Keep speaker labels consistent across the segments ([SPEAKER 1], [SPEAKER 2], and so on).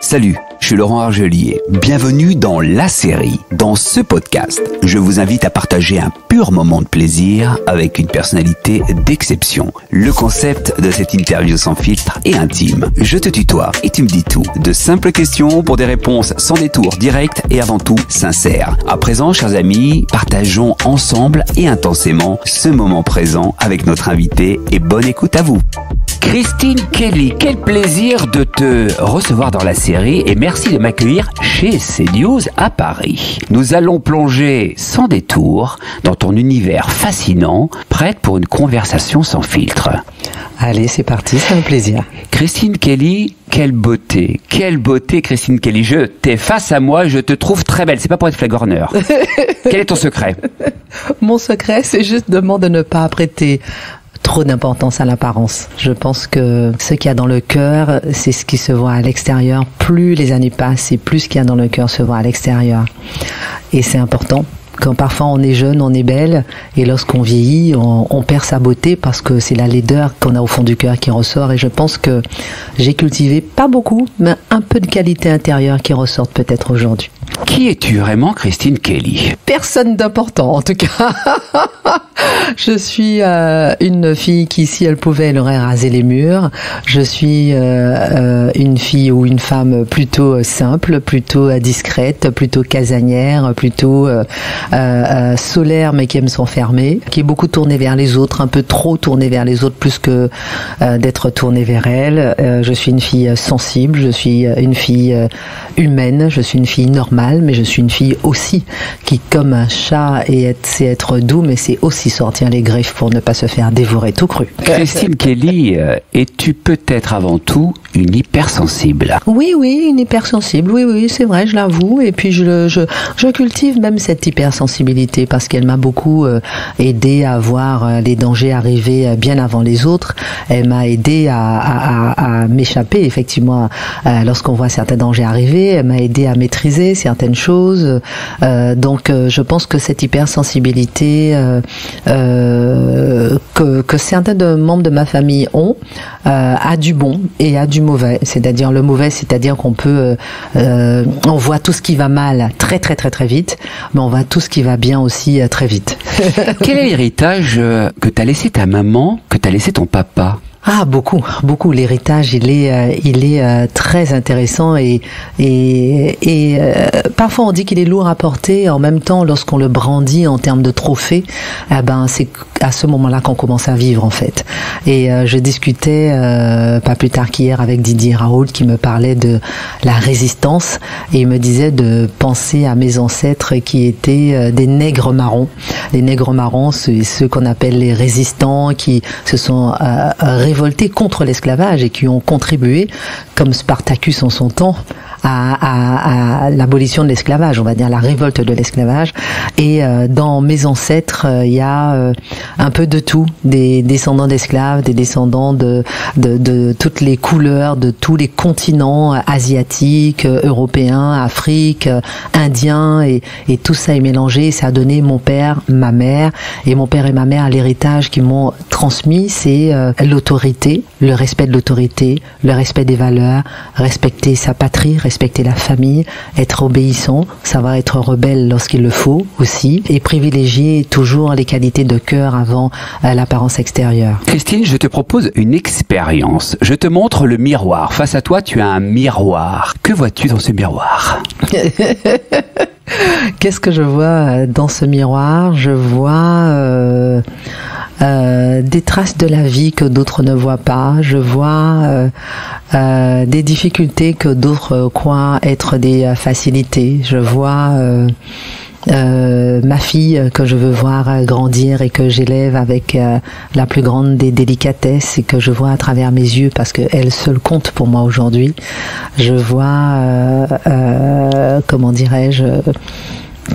[SPEAKER 1] Salut, je suis Laurent Argelier. Bienvenue dans La Série. Dans ce podcast, je vous invite à partager un pur moment de plaisir avec une personnalité d'exception. Le concept de cette interview sans filtre est intime. Je te tutoie et tu me dis tout. De simples questions pour des réponses sans détour, directes et avant tout sincères. À présent, chers amis, partageons ensemble et intensément ce moment présent avec notre invité et bonne écoute à vous. Christine Kelly, quel plaisir de te recevoir dans La Série et merci de m'accueillir chez CNews à Paris. Nous allons plonger sans détour dans ton univers fascinant, prête pour une conversation sans filtre.
[SPEAKER 2] Allez, c'est parti, c'est un plaisir.
[SPEAKER 1] Christine Kelly, quelle beauté Christine Kelly. T'es face à moi, je te trouve très belle, c'est pas pour être flagorneur. Quel est ton secret?
[SPEAKER 2] Mon secret, c'est justement de ne pas prêter trop d'importance à l'apparence. Je pense que ce qu'il y a dans le cœur, c'est ce qui se voit à l'extérieur. Plus les années passent et plus ce qu'il y a dans le cœur se voit à l'extérieur. Et c'est important. Quand parfois on est jeune, on est belle, et lorsqu'on vieillit, on perd sa beauté parce que c'est la laideur qu'on a au fond du cœur qui ressort. Et je pense que j'ai cultivé, pas beaucoup, mais un peu de qualité intérieure qui ressortent peut-être aujourd'hui.
[SPEAKER 1] Qui es-tu vraiment, Christine Kelly?
[SPEAKER 2] Personne d'important, en tout cas. Je suis une fille qui, si elle pouvait, elle aurait rasé les murs. Je suis une fille ou une femme plutôt simple, plutôt discrète, plutôt casanière, plutôt solaire mais qui aime s'enfermer, qui est beaucoup tournée vers les autres, un peu trop tournée vers les autres plus que d'être tournée vers elle. Je suis une fille sensible, je suis une fille humaine, je suis une fille normale, mais je suis une fille aussi qui, comme un chat, sait être doux, mais c'est aussi sortir les griffes pour ne pas se faire dévorer tout cru.
[SPEAKER 1] Christine Kelly, es-tu peut-être avant tout une hypersensible?
[SPEAKER 2] Oui, une hypersensible, oui, c'est vrai, je l'avoue, et puis je cultive même cette hypersensibilité parce qu'elle m'a beaucoup aidé à voir les dangers arriver bien avant les autres. Elle m'a aidé à m'échapper, effectivement, lorsqu'on voit certains dangers arriver. Elle m'a aidé à maîtriser certaines choses. Donc, je pense que cette hypersensibilité que certains membres de ma famille ont a du bon et a du mauvais. C'est-à-dire le mauvais, c'est-à-dire qu'on peut, on voit tout ce qui va mal très très très très vite, mais on voit tout ce qui va bien aussi très vite.
[SPEAKER 1] Quel est l'héritage que t'a laissé ta maman, que t'a laissé ton papa?
[SPEAKER 2] Ah, beaucoup. L'héritage, il est très intéressant et parfois on dit qu'il est lourd à porter. En même temps, lorsqu'on le brandit en termes de trophée, c'est à ce moment-là qu'on commence à vivre en fait. Et je discutais pas plus tard qu'hier avec Didier Raoult qui me parlait de la résistance et il me disait de penser à mes ancêtres qui étaient des nègres marrons. Les nègres marrons, c'est ceux qu'on appelle les résistants qui se sont révoltés contre l'esclavage et qui ont contribué, comme Spartacus en son temps, à l'abolition de l'esclavage, on va dire la révolte de l'esclavage. Et dans mes ancêtres, il y a un peu de tout, des descendants d'esclaves, des descendants de toutes les couleurs, de tous les continents asiatiques, européens, Afrique, indiens, et tout ça est mélangé. Ça a donné mon père, ma mère, et mon père et ma mère, l'héritage qu'ils m'ont transmis, c'est l'autorité, le respect de l'autorité, le respect des valeurs, respecter sa patrie, respecter la famille, être obéissant, savoir être rebelle lorsqu'il le faut aussi, et privilégier toujours les qualités de cœur avant l'apparence extérieure.
[SPEAKER 1] Christine, je te propose une expérience. Je te montre le miroir. Face à toi, tu as un miroir. Que vois-tu dans ce miroir?
[SPEAKER 2] Qu'est-ce que je vois dans ce miroir? Je vois des traces de la vie que d'autres ne voient pas. Je vois des difficultés que d'autres croient être des facilités. Je vois ma fille que je veux voir grandir et que j'élève avec la plus grande des délicatesses et que je vois à travers mes yeux parce qu'elle seule compte pour moi aujourd'hui. Je vois, comment dirais-je,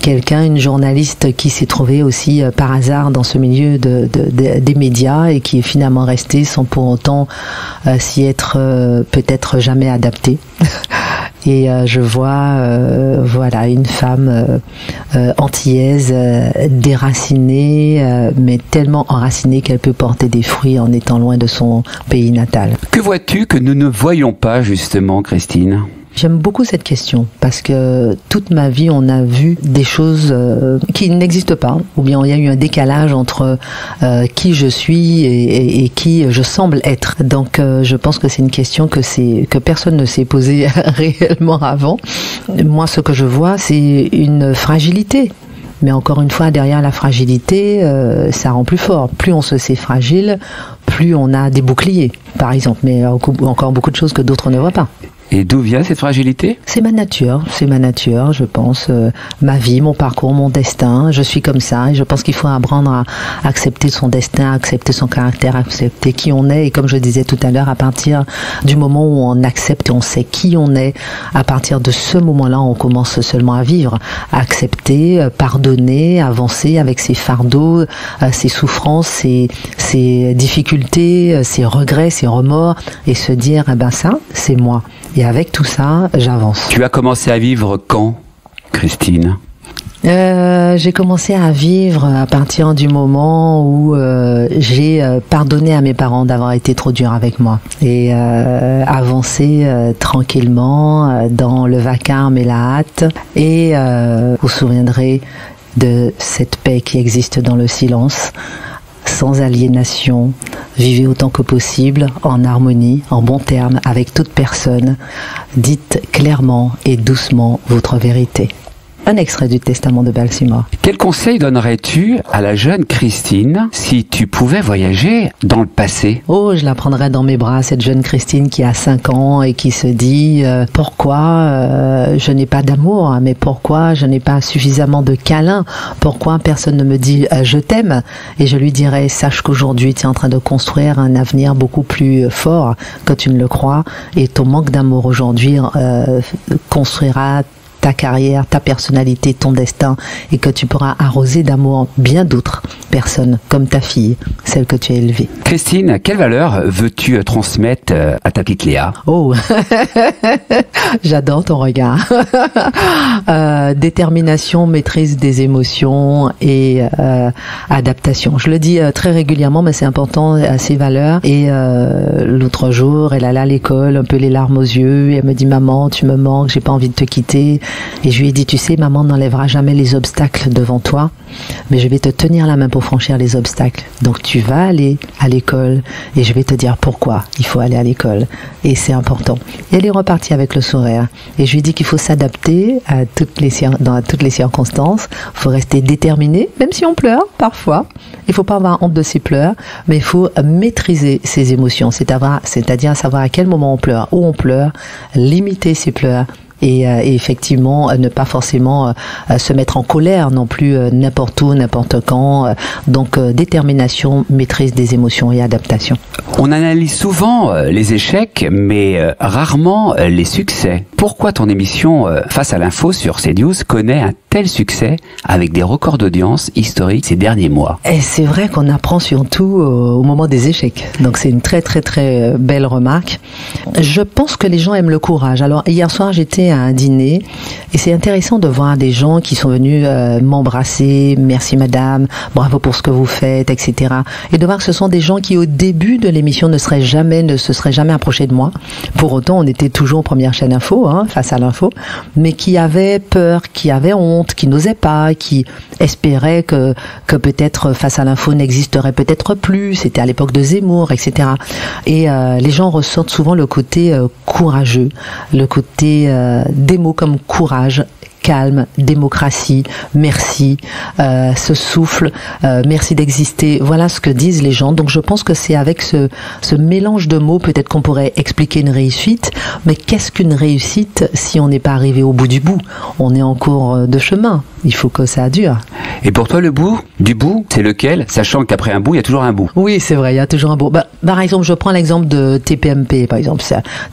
[SPEAKER 2] quelqu'un, une journaliste qui s'est trouvée aussi par hasard dans ce milieu des médias et qui est finalement restée sans pour autant s'y être peut-être jamais adaptée. Et je vois voilà, une femme antillaise, déracinée, mais tellement enracinée qu'elle peut porter des fruits en étant loin de son pays natal.
[SPEAKER 1] Que vois-tu que nous ne voyons pas justement, Christine ?
[SPEAKER 2] J'aime beaucoup cette question parce que toute ma vie, on a vu des choses qui n'existent pas, ou bien il y a eu un décalage entre qui je suis et qui je semble être. Donc, je pense que c'est une question que personne ne s'est posée réellement avant. Moi, ce que je vois, c'est une fragilité. Mais encore une fois, derrière la fragilité, ça rend plus fort. Plus on se sait fragile, plus on a des boucliers, par exemple. Mais encore beaucoup de choses que d'autres ne voient pas.
[SPEAKER 1] Et d'où vient cette fragilité ?
[SPEAKER 2] C'est ma nature, je pense. Ma vie, mon parcours, mon destin. Je suis comme ça et je pense qu'il faut apprendre à accepter son destin, accepter son caractère, accepter qui on est. Et comme je disais tout à l'heure, à partir du moment où on accepte et on sait qui on est, à partir de ce moment-là, on commence seulement à vivre, à accepter, pardonner, avancer avec ses fardeaux, ses souffrances, ses difficultés, ses regrets, ses remords et se dire, eh ben ça, c'est moi. Et avec tout ça, j'avance.
[SPEAKER 1] Tu as commencé à vivre quand, Christine ?
[SPEAKER 2] J'ai commencé à vivre à partir du moment où j'ai pardonné à mes parents d'avoir été trop durs avec moi et avancé tranquillement dans le vacarme et la hâte. Et vous vous souviendrez de cette paix qui existe dans le silence, sans aliénation. Vivez autant que possible en harmonie, en bons termes avec toute personne. Dites clairement et doucement votre vérité. Un extrait du Testament de Baltimore.
[SPEAKER 1] Quel conseil donnerais-tu à la jeune Christine si tu pouvais voyager dans le passé ?
[SPEAKER 2] Oh, je la prendrais dans mes bras, cette jeune Christine qui a 5 ans et qui se dit pourquoi je n'ai pas d'amour, mais pourquoi je n'ai pas suffisamment de câlins, pourquoi personne ne me dit je t'aime. Et je lui dirais, sache qu'aujourd'hui tu es en train de construire un avenir beaucoup plus fort que tu ne le crois et ton manque d'amour aujourd'hui construira ta carrière, ta personnalité, ton destin et que tu pourras arroser d'amour bien d'autres personnes comme ta fille, celle que tu as élevée.
[SPEAKER 1] Christine, quelle valeur veux-tu transmettre à ta petite Léa ?
[SPEAKER 2] Oh, j'adore ton regard. Détermination, maîtrise des émotions et adaptation. Je le dis très régulièrement, mais c'est important, ces valeurs. Et l'autre jour, elle allait à l'école, un peu les larmes aux yeux, et elle me dit, maman, tu me manques, j'ai pas envie de te quitter. Et je lui ai dit, tu sais, maman n'enlèvera jamais les obstacles devant toi, mais je vais te tenir la main pour franchir les obstacles. Donc tu vas aller à l'école et je vais te dire pourquoi il faut aller à l'école. Et c'est important. Et elle est repartie avec le sourire. Et je lui ai dit qu'il faut s'adapter dans toutes les circonstances. Il faut rester déterminé, même si on pleure parfois. Il ne faut pas avoir honte de ses pleurs, mais il faut maîtriser ses émotions, c'est-à-dire savoir à quel moment on pleure, où on pleure, limiter ses pleurs. Et effectivement ne pas forcément se mettre en colère non plus n'importe où, n'importe quand. Donc détermination, maîtrise des émotions et adaptation.
[SPEAKER 1] On analyse souvent les échecs, mais rarement les succès. Pourquoi ton émission Face à l'info sur CNews connaît un tel succès avec des records d'audience historiques ces derniers mois ?
[SPEAKER 2] Et c'est vrai qu'on apprend surtout au moment des échecs. Donc c'est une très très très belle remarque. Je pense que les gens aiment le courage. Alors hier soir j'étais à un dîner et c'est intéressant de voir des gens qui sont venus m'embrasser, merci madame, bravo pour ce que vous faites, etc. Et de voir que ce sont des gens qui au début de l'émission ne se seraient jamais approchés de moi. Pour autant on était toujours en première chaîne info, Face à l'info, mais qui avaient peur, qui avaient honte, qui n'osaient pas, qui espéraient que peut-être Face à l'info n'existerait peut-être plus, c'était à l'époque de Zemmour, etc. Et les gens ressortent souvent le côté courageux, le côté des mots comme courage, calme, démocratie, merci, ce souffle, merci d'exister. Voilà ce que disent les gens. Donc je pense que c'est avec ce mélange de mots, peut-être qu'on pourrait expliquer une réussite, mais qu'est-ce qu'une réussite si on n'est pas arrivé au bout du bout ? On est en cours de chemin. Il faut que ça dure.
[SPEAKER 1] Et pour toi, le bout du bout, c'est lequel ? Sachant qu'après un bout, il y a toujours un bout.
[SPEAKER 2] Oui, c'est vrai, il y a toujours un bout. Par exemple, je prends l'exemple de TPMP. Par exemple,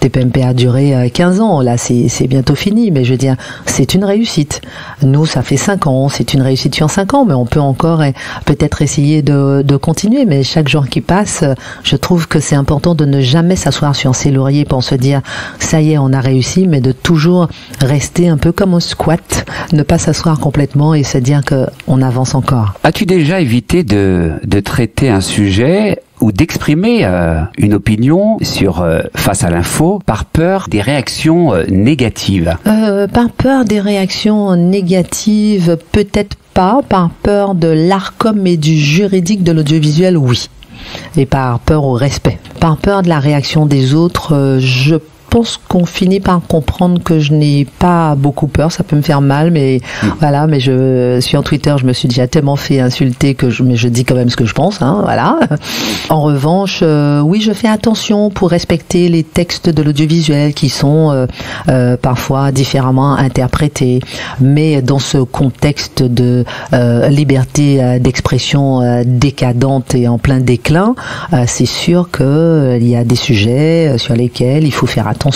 [SPEAKER 2] TPMP a duré 15 ans. Là, c'est bientôt fini. Mais je veux dire, c'est une réussite. Nous, ça fait 5 ans. C'est une réussite sur 5 ans. Mais on peut encore peut-être essayer de continuer. Mais chaque jour qui passe, je trouve que c'est important de ne jamais s'asseoir sur ses lauriers pour se dire, ça y est, on a réussi. Mais de toujours rester un peu comme au squat. Ne pas s'asseoir complètement et se dire qu'on avance encore.
[SPEAKER 1] As-tu déjà évité de traiter un sujet ou d'exprimer une opinion sur Face à l'info par peur des réactions négatives?
[SPEAKER 2] Par peur des réactions négatives, peut-être pas. Par peur de l'ARCOM et du juridique de l'audiovisuel, oui. Et par peur au respect. Par peur de la réaction des autres, je pense qu'on finit par comprendre que je n'ai pas beaucoup peur. Ça peut me faire mal, mais voilà. Mais sur Twitter, je me suis déjà tellement fait insulter mais je dis quand même ce que je pense, hein, voilà. En revanche, oui, je fais attention pour respecter les textes de l'audiovisuel qui sont parfois différemment interprétés. Mais dans ce contexte de liberté d'expression décadente et en plein déclin, c'est sûr que il y a des sujets sur lesquels il faut faire attention.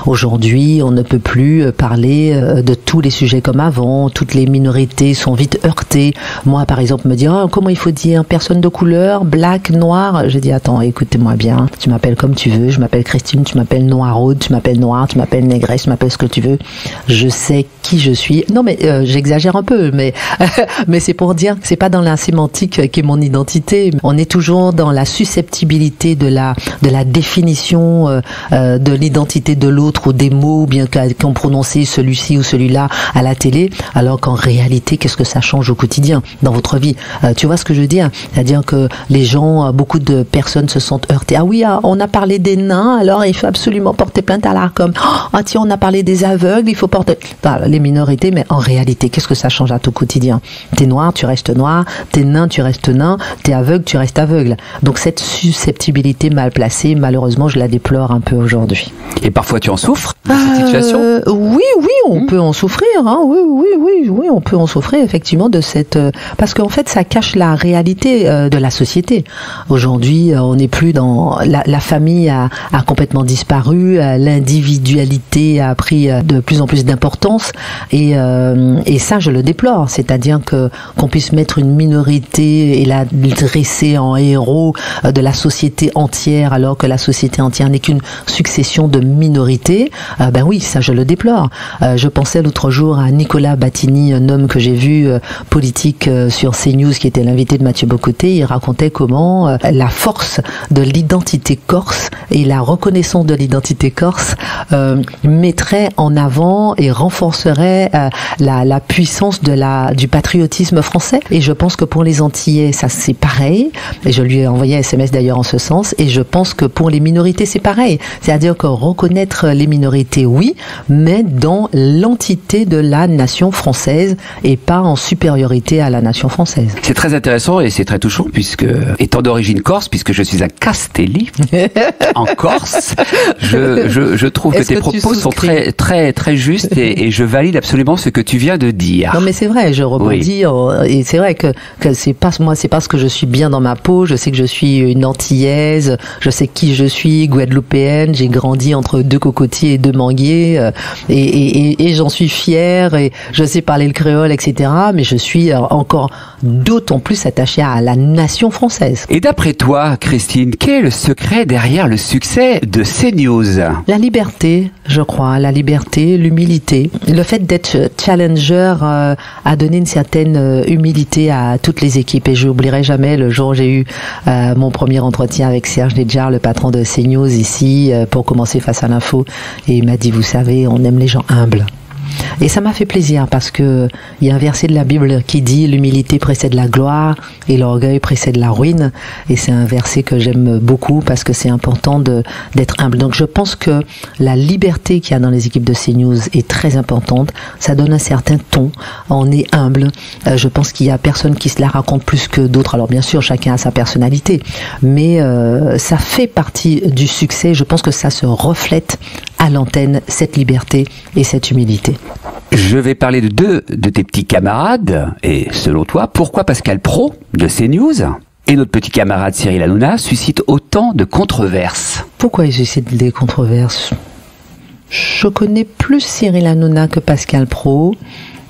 [SPEAKER 2] Aujourd'hui, on ne peut plus parler de tous les sujets comme avant. Toutes les minorités sont vite heurtées. Moi, par exemple, me dire comment il faut dire personne de couleur, black, noir. Je dis attends, écoutez-moi bien. Tu m'appelles comme tu veux. Je m'appelle Christine. Tu m'appelles Noiraude. Tu m'appelles Noir. Tu m'appelles Négresse. Tu m'appelles ce que tu veux. Je sais qui je suis. Non, mais j'exagère un peu, mais mais c'est pour dire que c'est pas dans la sémantique qu'est mon identité. On est toujours dans la susceptibilité de la définition de l'identité de l'autre ou des mots ou bien qu'ont prononcé celui-ci ou celui-là à la télé, alors qu'en réalité, qu'est-ce que ça change au quotidien dans votre vie? Tu vois ce que je veux dire? C'est-à-dire que les gens, beaucoup de personnes se sentent heurtées. Ah oui, on a parlé des nains, alors il faut absolument porter plainte à l'ARCOM. Ah tiens, on a parlé des aveugles, il faut porter... Enfin, les minorités, mais en réalité, qu'est-ce que ça change à ton quotidien? T'es noir, tu restes noir, t'es nain, tu restes nain, t'es aveugle, tu restes aveugle. Donc cette susceptibilité mal placée, malheureusement, je la déplore un peu aujourd'hui.
[SPEAKER 1] Et parfois tu en souffres de cette situation?
[SPEAKER 2] Oui, on peut en souffrir. Hein. Oui, on peut en souffrir effectivement de cette... parce qu'en fait, ça cache la réalité de la société. Aujourd'hui, on n'est plus dans... La famille a complètement disparu, l'individualité a pris de plus en plus d'importance et ça, je le déplore. C'est-à-dire qu'on puisse mettre une minorité et la dresser en héros de la société entière, alors que la société entière n'est qu'une succession de minorités, ben oui, ça je le déplore. Je pensais l'autre jour à Nicolas Battini, un homme que j'ai vu politique sur CNews, qui était l'invité de Mathieu Bocoté. Il racontait comment la force de l'identité corse et la reconnaissance de l'identité corse mettrait en avant et renforcerait la puissance du patriotisme français. Et je pense que pour les Antillais, ça c'est pareil. Et je lui ai envoyé un SMS d'ailleurs en ce sens. Et je pense que pour les minorités, c'est pareil. C'est-à-dire que reconnaître les minorités, oui, mais dans l'entité de la nation française et pas en supériorité à la nation française.
[SPEAKER 1] C'est très intéressant et c'est très touchant puisque, étant d'origine corse, puisque je suis à Castelli, en Corse, je trouve que tes propos sont très, très, très justes et je valide absolument ce que tu viens de dire.
[SPEAKER 2] Non mais c'est vrai, je rebondis et c'est vrai que c'est pas moi, c'est parce que je suis bien dans ma peau, je sais que je suis une Antillaise, je sais qui je suis, guadeloupéenne, j'ai grandi entre deux cocotiers et deux manguiers et j'en suis fière et je sais parler le créole, etc. Mais je suis encore d'autant plus attachée à la nation française.
[SPEAKER 1] Et d'après toi, Christine, quel est le secret derrière le succès de CNews?
[SPEAKER 2] La liberté, je crois, la liberté, l'humilité. Le fait d'être challenger a donné une certaine humilité à toutes les équipes et je n'oublierai jamais le jour où j'ai eu mon premier entretien avec Serge Nedjar, le patron de CNews ici, pour commencer Face à l'info, et il m'a dit, vous savez, on aime les gens humbles. Et ça m'a fait plaisir parce que il y a un verset de la Bible qui dit l'humilité précède la gloire et l'orgueil précède la ruine. Et c'est un verset que j'aime beaucoup parce que c'est important d'être humble. Donc je pense que la liberté qu'il y a dans les équipes de CNews est très importante. Ça donne un certain ton. On est humble. Je pense qu'il y a personne qui se la raconte plus que d'autres. Alors bien sûr, chacun a sa personnalité, mais ça fait partie du succès. Je pense que ça se reflète à l'antenne, cette liberté et cette humilité.
[SPEAKER 1] Je vais parler de deux de tes petits camarades. Et selon toi, pourquoi Pascal Praud de CNews et notre petit camarade Cyril Hanouna suscitent autant de controverses?
[SPEAKER 2] Pourquoi ils suscitent des controverses? Je connais plus Cyril Hanouna que Pascal Praud.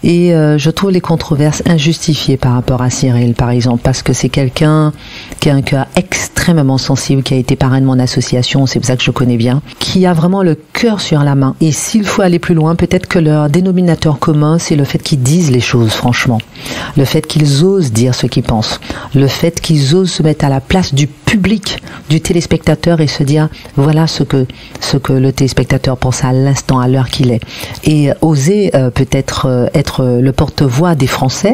[SPEAKER 2] Et je trouve les controverses injustifiées par rapport à Cyril, par exemple, parce que c'est quelqu'un qui a un cœur extrêmement sensible, qui a été parrain de mon association, c'est pour ça que je connais bien, qui a vraiment le cœur sur la main. Et s'il faut aller plus loin, peut-être que leur dénominateur commun, c'est le fait qu'ils disent les choses, franchement. Le fait qu'ils osent dire ce qu'ils pensent. Le fait qu'ils osent se mettre à la place du public, du téléspectateur et se dire, voilà ce que le téléspectateur pense à l'instant, à l'heure qu'il est. Et oser peut-être être le porte-voix des Français,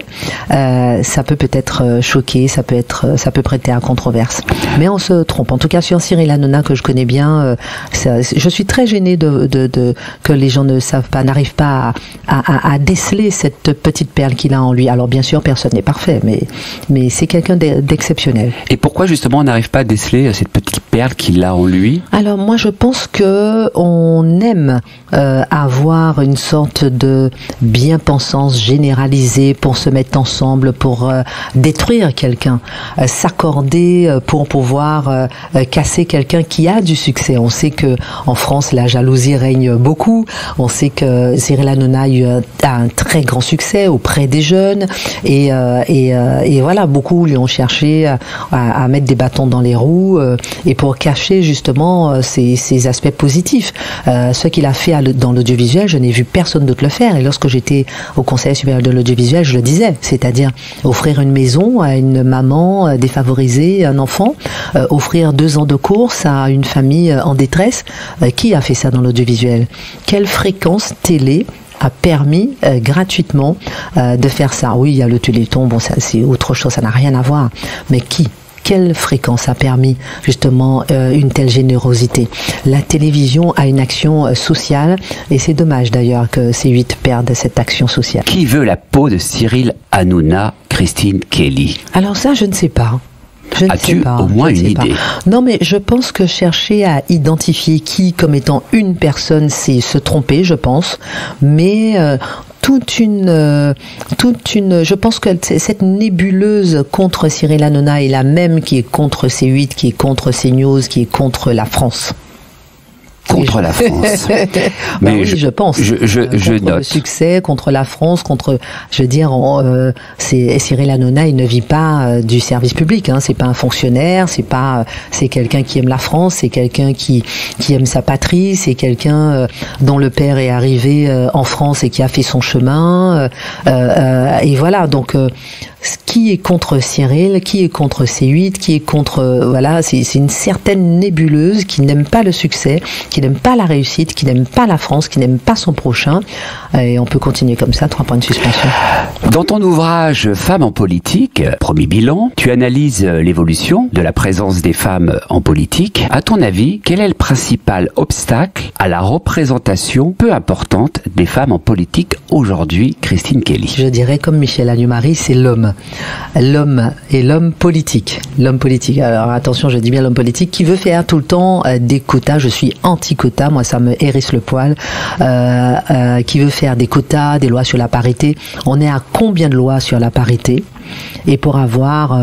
[SPEAKER 2] ça peut-être choquer, ça peut prêter à controverse. Mais on se trompe. En tout cas, sur Cyril Hanouna, que je connais bien, je suis très gênée que les gens n'arrivent pas à déceler cette petite perle qu'il a en lui. Alors bien sûr, personne n'est parfait, mais c'est quelqu'un d'exceptionnel.
[SPEAKER 1] Et pourquoi justement on n'arrive pas à déceler cette petite perle qu'il a en lui?
[SPEAKER 2] Alors moi je pense que on aime avoir une sorte de bien-pensance généralisée pour se mettre ensemble, pour détruire quelqu'un, s'accorder pour pouvoir casser quelqu'un qui a du succès. On sait que en France la jalousie règne beaucoup. On sait que Cyril Hanouna a un très grand succès auprès des jeunes et voilà, beaucoup lui ont cherché à mettre des bâtons dans les roues et pour cacher justement ces aspects positifs. Ce qu'il a fait dans l'audiovisuel, je n'ai vu personne d'autre le faire. Et lorsque j'étais au Conseil supérieur de l'audiovisuel, je le disais, c'est-à-dire offrir une maison à une maman défavorisée, un enfant, offrir 2 ans de course à une famille en détresse. Qui a fait ça dans l'audiovisuel? Quelle fréquence télé a permis gratuitement de faire ça? Oui, il y a le Téléthon, bon, ça c'est autre chose, ça n'a rien à voir. Mais quelle fréquence a permis justement une telle générosité? La télévision a une action sociale et c'est dommage d'ailleurs que C8 perde cette action sociale.
[SPEAKER 1] Qui veut la peau de Cyril Hanouna, Christine Kelly?
[SPEAKER 2] Alors ça, je ne sais pas.
[SPEAKER 1] As-tu au moins une idée?
[SPEAKER 2] Non, mais je pense que chercher à identifier qui comme étant une personne, c'est se tromper, je pense. Mais je pense que cette nébuleuse contre Cyril Hanouna est la même qui est contre C8, qui est contre CNews, qui est contre la France.
[SPEAKER 1] Contre la France.
[SPEAKER 2] Mais oui, je pense.
[SPEAKER 1] Je
[SPEAKER 2] note. Le succès, contre la France, Cyril Hanouna, il ne vit pas du service public, hein. C'est pas un fonctionnaire, c'est quelqu'un qui aime la France, c'est quelqu'un qui aime sa patrie, c'est quelqu'un dont le père est arrivé en France et qui a fait son chemin, et voilà, donc, qui est contre Cyril, qui est contre C8, qui est contre, voilà, c'est une certaine nébuleuse qui n'aime pas le succès, qui n'aime pas la réussite, qui n'aime pas la France, qui n'aime pas son prochain. Et on peut continuer comme ça, 3 points de suspension.
[SPEAKER 1] Dans ton ouvrage Femmes en politique, premier bilan, tu analyses l'évolution de la présence des femmes en politique. À ton avis, quel est le principal obstacle à la représentation peu importante des femmes en politique aujourd'hui, Christine Kelly?
[SPEAKER 2] Je dirais comme Michel Alliot-Marie, c'est l'homme. L'homme et l'homme politique. L'homme politique. Alors attention, je dis bien l'homme politique qui veut faire tout le temps des quotas. Je suis anti-quotas, moi ça me hérisse le poil. Qui veut faire des quotas, des lois sur la parité. On est à combien de lois sur la parité? Et pour avoir,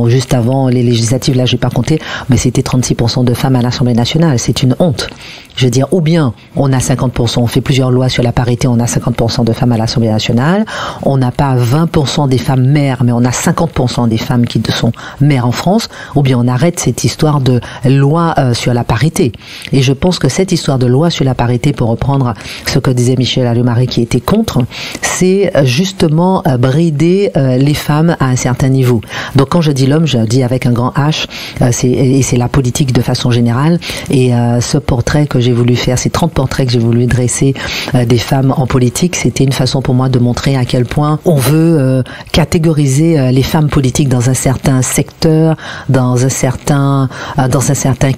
[SPEAKER 2] juste avant les législatives, là j'ai pas compté, mais c'était 36% de femmes à l'Assemblée nationale. C'est une honte. Je veux dire, ou bien on a 50%, on fait plusieurs lois sur la parité, on a 50% de femmes à l'Assemblée nationale. On n'a pas 20% des femmes maires, mais on a 50% des femmes qui sont maires en France. Ou bien on arrête cette histoire de loi sur la parité. Et je pense que cette histoire de loi sur la parité, pour reprendre ce que disait Michel Alliot-Marie qui était contre, c'est justement brider les femmes à un certain niveau. Donc quand je dis l'homme, je dis avec un grand H, c'est la politique de façon générale. Et ce portrait que j'ai voulu faire, ces 30 portraits que j'ai voulu dresser des femmes en politique, c'était une façon pour moi de montrer à quel point on veut catégoriser les femmes politiques dans un certain secteur, dans un certain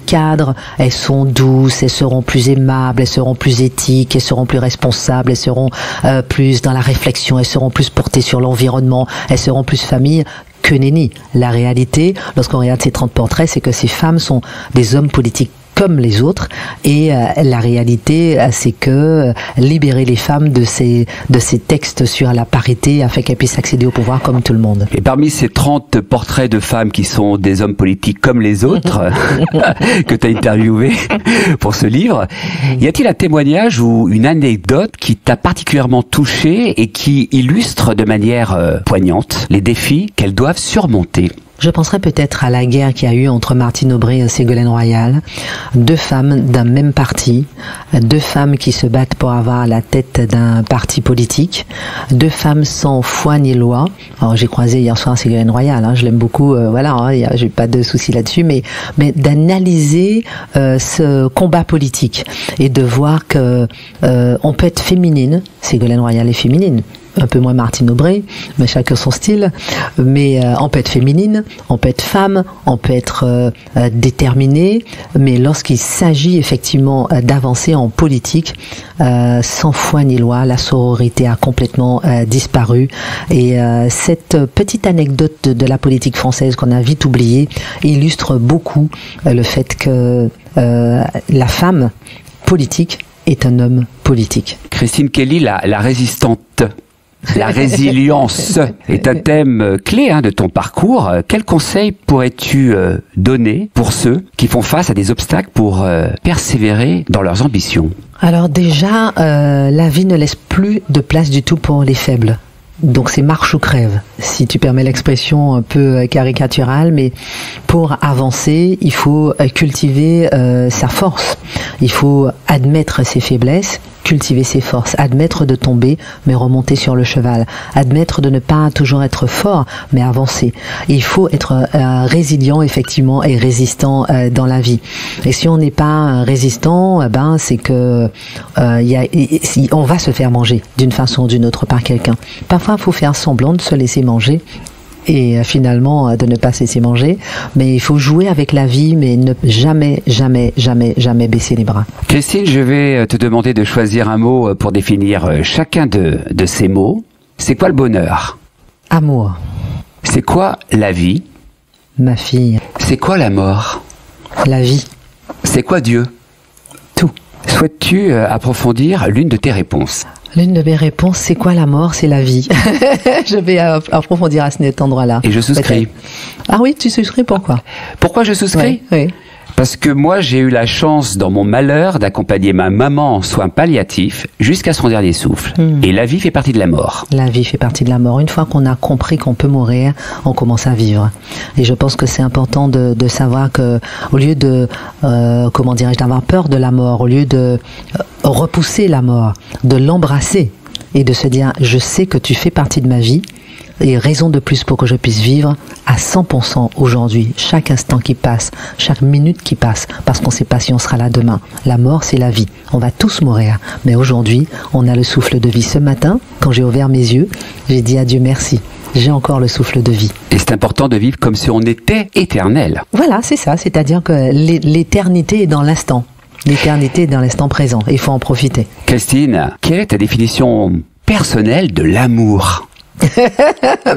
[SPEAKER 2] cadre. Elles sont douces, elles seront plus aimables, elles seront plus éthiques, elles seront plus responsables, elles seront plus dans la réflexion, elles seront plus portées sur l'environnement, elles seront plus famille. Que nenni. La réalité, lorsqu'on regarde ces 30 portraits, c'est que ces femmes sont des hommes politiques comme les autres, et la réalité c'est que libérer les femmes de ces textes sur la parité afin qu'elles puissent accéder au pouvoir comme tout le monde.
[SPEAKER 1] Et parmi ces 30 portraits de femmes qui sont des hommes politiques comme les autres que tu as interviewé pour ce livre, y a-t-il un témoignage ou une anecdote qui t'a particulièrement touché et qui illustre de manière poignante les défis qu'elles doivent surmonter?
[SPEAKER 2] Je penserais peut-être à la guerre qu'il y a eu entre Martine Aubry et Ségolène Royal, deux femmes d'un même parti, deux femmes qui se battent pour avoir la tête d'un parti politique, deux femmes sans foi ni loi. Alors j'ai croisé hier soir Ségolène Royal, je l'aime beaucoup, j'ai pas de souci là-dessus, mais d'analyser ce combat politique et de voir que on peut être féminine. Ségolène Royal est féminine. Un peu moins Martine Aubry, mais chacun son style. Mais on peut être féminine, on peut être femme, on peut être déterminée, mais lorsqu'il s'agit effectivement d'avancer en politique, sans foi ni loi, la sororité a complètement disparu. Et cette petite anecdote de la politique française qu'on a vite oubliée illustre beaucoup le fait que la femme politique est un homme politique.
[SPEAKER 1] Christine Kelly, la résistante. La résilience est un thème clé de ton parcours. Quels conseils pourrais-tu donner pour ceux qui font face à des obstacles pour persévérer dans leurs ambitions?
[SPEAKER 2] Alors déjà, la vie ne laisse plus de place du tout pour les faibles. Donc c'est marche ou crève, si tu permets l'expression un peu caricaturale, mais pour avancer, il faut cultiver sa force, il faut admettre ses faiblesses, cultiver ses forces, admettre de tomber, mais remonter sur le cheval, admettre de ne pas toujours être fort, mais avancer. Il faut être résilient effectivement et résistant dans la vie. Et si on n'est pas résistant, c'est que on va se faire manger d'une façon ou d'une autre par quelqu'un. Parfois, il faut faire semblant de se laisser manger et finalement de ne pas se laisser manger, mais il faut jouer avec la vie, mais ne jamais baisser les bras.
[SPEAKER 1] Christine, je vais te demander de choisir un mot pour définir chacun de ces mots. C'est quoi le bonheur?
[SPEAKER 2] Amour.
[SPEAKER 1] C'est quoi la vie?
[SPEAKER 2] Ma fille.
[SPEAKER 1] C'est quoi la mort?
[SPEAKER 2] La vie.
[SPEAKER 1] C'est quoi Dieu?
[SPEAKER 2] Tout.
[SPEAKER 1] Souhaites-tu approfondir l'une de tes réponses?
[SPEAKER 2] L'une de mes réponses, c'est quoi la mort? C'est la vie. Je vais approfondir à cet endroit-là.
[SPEAKER 1] Et je souscris.
[SPEAKER 2] Ah oui, tu souscris, pourquoi?
[SPEAKER 1] Pourquoi je souscris?
[SPEAKER 2] Oui.
[SPEAKER 1] Parce que moi, j'ai eu la chance, dans mon malheur, d'accompagner ma maman en soins palliatifs jusqu'à son dernier souffle. Et la vie fait partie de la mort. La vie fait partie de la mort. Une fois qu'on a compris qu'on peut mourir, on commence à vivre. Et je pense que c'est important de savoir que, au lieu de, d'avoir peur de la mort, au lieu de repousser la mort, de l'embrasser et de se dire, je sais que tu fais partie de ma vie, et raison de plus pour que je puisse vivre à 100% aujourd'hui, chaque instant qui passe, chaque minute qui passe, parce qu'on ne sait pas si on sera là demain. La mort, c'est la vie. On va tous mourir. Mais aujourd'hui, on a le souffle de vie. Ce matin, quand j'ai ouvert mes yeux, j'ai dit à Dieu merci. J'ai encore le souffle de vie. Et c'est important de vivre comme si on était éternel. Voilà, c'est ça. C'est-à-dire que l'éternité est dans l'instant. L'éternité est dans l'instant présent. Il faut en profiter. Christine, quelle est ta définition personnelle de l'amour ?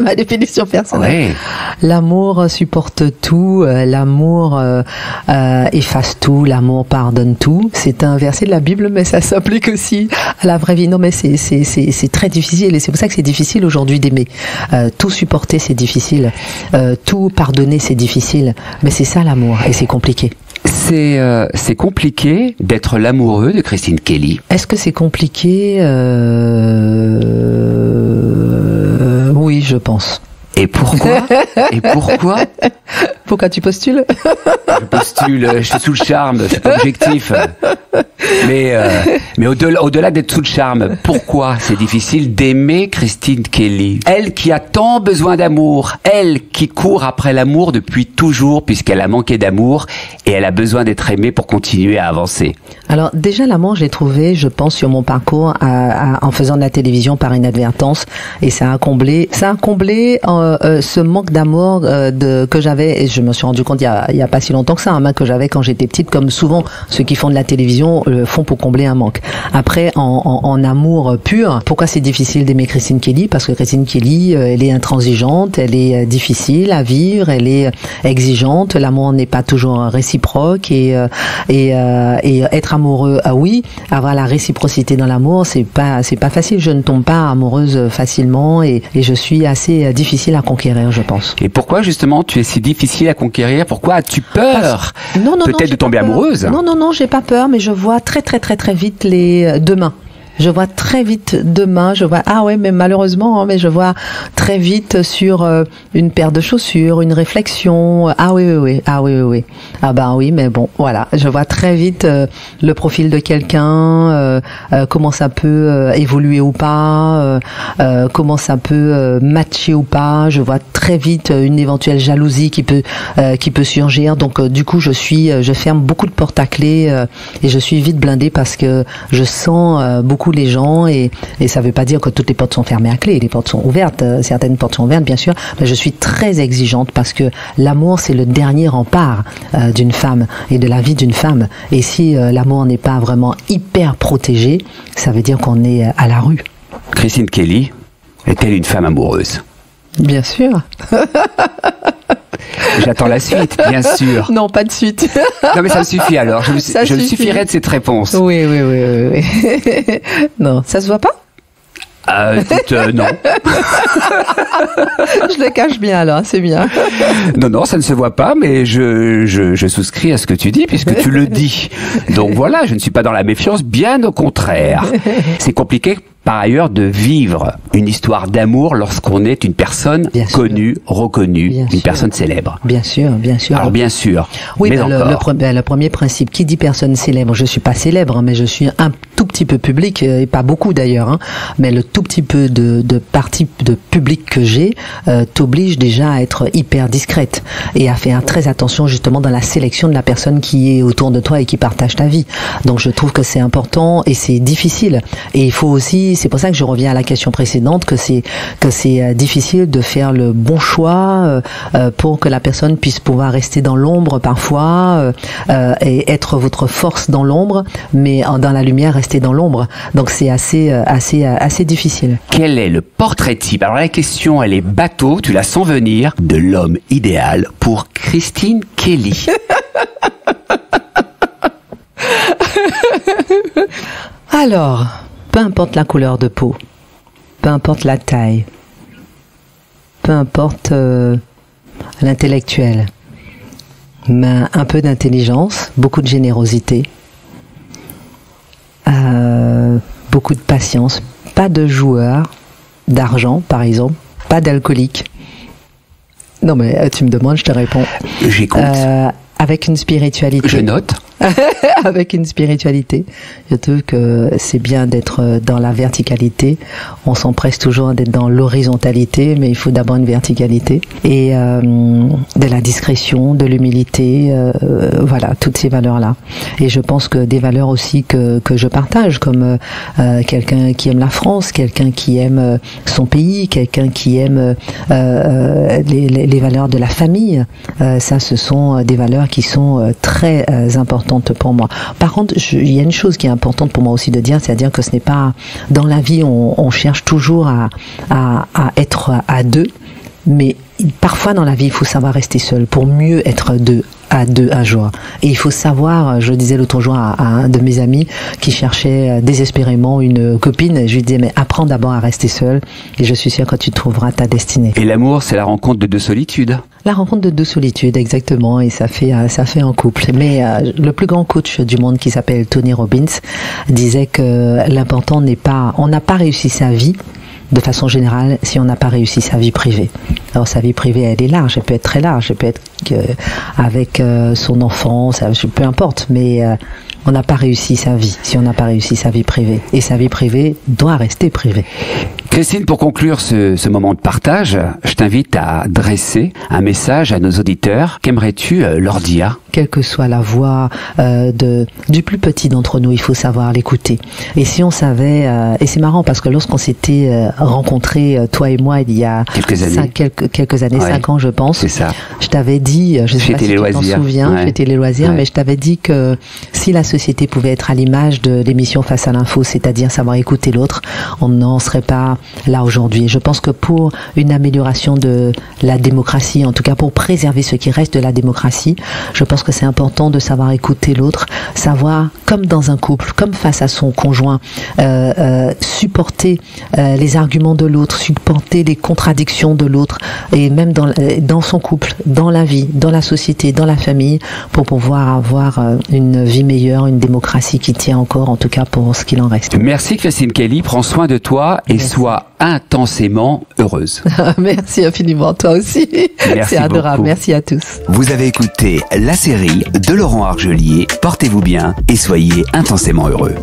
[SPEAKER 1] Ma définition personnelle. Ouais. L'amour supporte tout, l'amour efface tout, l'amour pardonne tout. C'est un verset de la Bible, mais ça s'applique aussi à la vraie vie. Non, mais c'est très difficile, et c'est pour ça que c'est difficile aujourd'hui d'aimer. Tout supporter, c'est difficile. Tout pardonner, c'est difficile. Mais c'est ça l'amour, et c'est compliqué. C'est compliqué d'être l'amoureux de Christine Kelly. Est-ce que c'est compliqué Oui, je pense. Et pourquoi Pourquoi tu postules? Je postule, je suis sous le charme, c'est pas objectif. Mais au-delà d'être sous le charme, pourquoi c'est difficile d'aimer Christine Kelly? Elle qui a tant besoin d'amour, elle qui court après l'amour depuis toujours puisqu'elle a manqué d'amour et elle a besoin d'être aimée pour continuer à avancer. Alors déjà l'amour, je l'ai trouvé, je pense, sur mon parcours en faisant de la télévision par inadvertance, et ça a comblé
[SPEAKER 2] ce manque d'amour que j'avais, et je me suis rendu compte il y a pas si longtemps que ça, hein, que j'avais quand j'étais petite, comme souvent ceux qui font de la télévision le font pour combler un manque. Après, en amour pur, pourquoi c'est difficile d'aimer Christine Kelly? Parce que Christine Kelly, elle est intransigeante, elle est difficile à vivre, elle est exigeante, l'amour n'est pas toujours réciproque, et être amoureux, oui, avoir la réciprocité dans l'amour, c'est pas facile. Je ne tombe pas amoureuse facilement, et je suis assez difficile à conquérir, je pense.
[SPEAKER 1] Et pourquoi justement tu es si difficile à conquérir? Pourquoi as-tu peur peut-être de tomber amoureuse?
[SPEAKER 2] Non, j'ai pas peur, mais je vois très vite les demain. Je vois très vite demain, mais malheureusement, mais je vois très vite sur une paire de chaussures, une réflexion. Oui. Mais bon, voilà. Je vois très vite le profil de quelqu'un, comment ça peut évoluer ou pas, comment ça peut matcher ou pas. Je vois très vite une éventuelle jalousie qui peut surgir. Donc, du coup, je ferme beaucoup de portes à clé, et je suis vite blindée parce que je sens beaucoup les gens, et ça veut pas dire que toutes les portes sont fermées à clé, les portes sont ouvertes, certaines portes sont ouvertes bien sûr, mais je suis très exigeante parce que l'amour c'est le dernier rempart d'une femme et de la vie d'une femme, et si l'amour n'est pas vraiment hyper protégé, ça veut dire qu'on est à la rue.
[SPEAKER 1] Christine Kelly est-elle une femme amoureuse?
[SPEAKER 2] Bien sûr.
[SPEAKER 1] J'attends la suite, bien sûr.
[SPEAKER 2] Non, pas de suite.
[SPEAKER 1] Non, mais ça me suffit alors. Je me suffirai de cette réponse.
[SPEAKER 2] Oui. Non, ça se voit pas?
[SPEAKER 1] Non.
[SPEAKER 2] Je le cache bien alors, c'est bien.
[SPEAKER 1] Non, ça ne se voit pas, mais je souscris à ce que tu dis puisque tu le dis. Donc voilà, je ne suis pas dans la méfiance, bien au contraire. C'est compliqué par ailleurs de vivre une histoire d'amour lorsqu'on est une personne connue, reconnue, une personne célèbre.
[SPEAKER 2] Bien sûr.
[SPEAKER 1] Alors bien sûr.
[SPEAKER 2] Oui, mais le premier principe, qui dit personne célèbre, je suis pas célèbre, mais je suis un tout petit peu public, et pas beaucoup d'ailleurs, hein, mais le tout petit peu de partie de public que j'ai t'oblige déjà à être hyper discrète et à faire très attention justement dans la sélection de la personne qui est autour de toi et qui partage ta vie. Donc je trouve que c'est important et c'est difficile. Et il faut aussi, c'est pour ça que je reviens à la question précédente, que c'est difficile de faire le bon choix pour que la personne puisse pouvoir rester dans l'ombre parfois et être votre force dans l'ombre, mais dans la lumière rester dans l'ombre. Donc c'est assez difficile.
[SPEAKER 1] Quel est le portrait type? Alors la question, elle est bateau, tu la sens venir, de l'homme idéal pour Christine Kelly.
[SPEAKER 2] Alors, peu importe la couleur de peau, peu importe la taille, peu importe l'intellectuel, mais un peu d'intelligence, beaucoup de générosité, beaucoup de patience, pas de joueur d'argent par exemple, pas d'alcoolique. Non mais tu me demandes, je te réponds.
[SPEAKER 1] J'écoute.
[SPEAKER 2] Avec une spiritualité.
[SPEAKER 1] Je note.
[SPEAKER 2] Avec une spiritualité. Je trouve que c'est bien d'être dans la verticalité. On s'empresse toujours d'être dans l'horizontalité, mais il faut d'abord une verticalité. Et de la discrétion, de l'humilité, voilà, toutes ces valeurs-là. Et je pense que des valeurs aussi que je partage, comme quelqu'un qui aime la France, quelqu'un qui aime son pays, quelqu'un qui aime les valeurs de la famille. Ça, ce sont des valeurs qui sont très importantes pour moi. Par contre, il y a une chose qui est importante pour moi aussi de dire, c'est-à-dire que ce n'est pas dans la vie, on cherche toujours à être à deux, mais parfois dans la vie, il faut savoir rester seul pour mieux être à deux un jour. Et il faut savoir, je disais l'autre jour à un de mes amis qui cherchait désespérément une copine, je lui disais mais apprends d'abord à rester seul et je suis sûre que tu trouveras ta destinée.
[SPEAKER 1] Et l'amour, c'est la rencontre de deux solitudes.
[SPEAKER 2] La rencontre de deux solitudes, exactement, et ça fait un couple. Mais le plus grand coach du monde qui s'appelle Tony Robbins disait que l'important n'est pas, on n'a pas réussi sa vie de façon générale si on n'a pas réussi sa vie privée. Alors sa vie privée, elle est large, elle peut être très large, elle peut être avec son enfant, peu importe, mais on n'a pas réussi sa vie, si on n'a pas réussi sa vie privée. Et sa vie privée doit rester privée.
[SPEAKER 1] Christine, pour conclure ce moment de partage, je t'invite à dresser un message à nos auditeurs. Qu'aimerais-tu leur dire?
[SPEAKER 2] Quelle que soit la voix du plus petit d'entre nous, il faut savoir l'écouter. Et si on savait, et c'est marrant parce que lorsqu'on s'était rencontrés, toi et moi, il y a quelques années, 5 ans je pense,
[SPEAKER 1] c'est ça.
[SPEAKER 2] Je t'avais dit, je ne sais pas si tu t'en souviens, c'était les loisirs, mais je t'avais dit que si la société pouvait être à l'image de l'émission Face à l'info, c'est-à-dire savoir écouter l'autre, on n'en serait pas là aujourd'hui. Je pense que pour une amélioration de la démocratie, en tout cas pour préserver ce qui reste de la démocratie, je pense que c'est important de savoir écouter l'autre, savoir, comme dans un couple, comme face à son conjoint, supporter les arguments de l'autre, supporter les contradictions de l'autre, et même dans son couple, dans la vie, dans la société, dans la famille, pour pouvoir avoir une vie meilleure, une démocratie qui tient encore, en tout cas pour ce qu'il en reste.
[SPEAKER 1] Merci Christine Kelly, prends soin de toi et sois intensément heureuse.
[SPEAKER 2] Merci infiniment, toi aussi. C'est adorable, beaucoup. Merci à tous.
[SPEAKER 1] Vous avez écouté la série de Laurent Argelier, Portez-vous bien et soyez intensément heureux.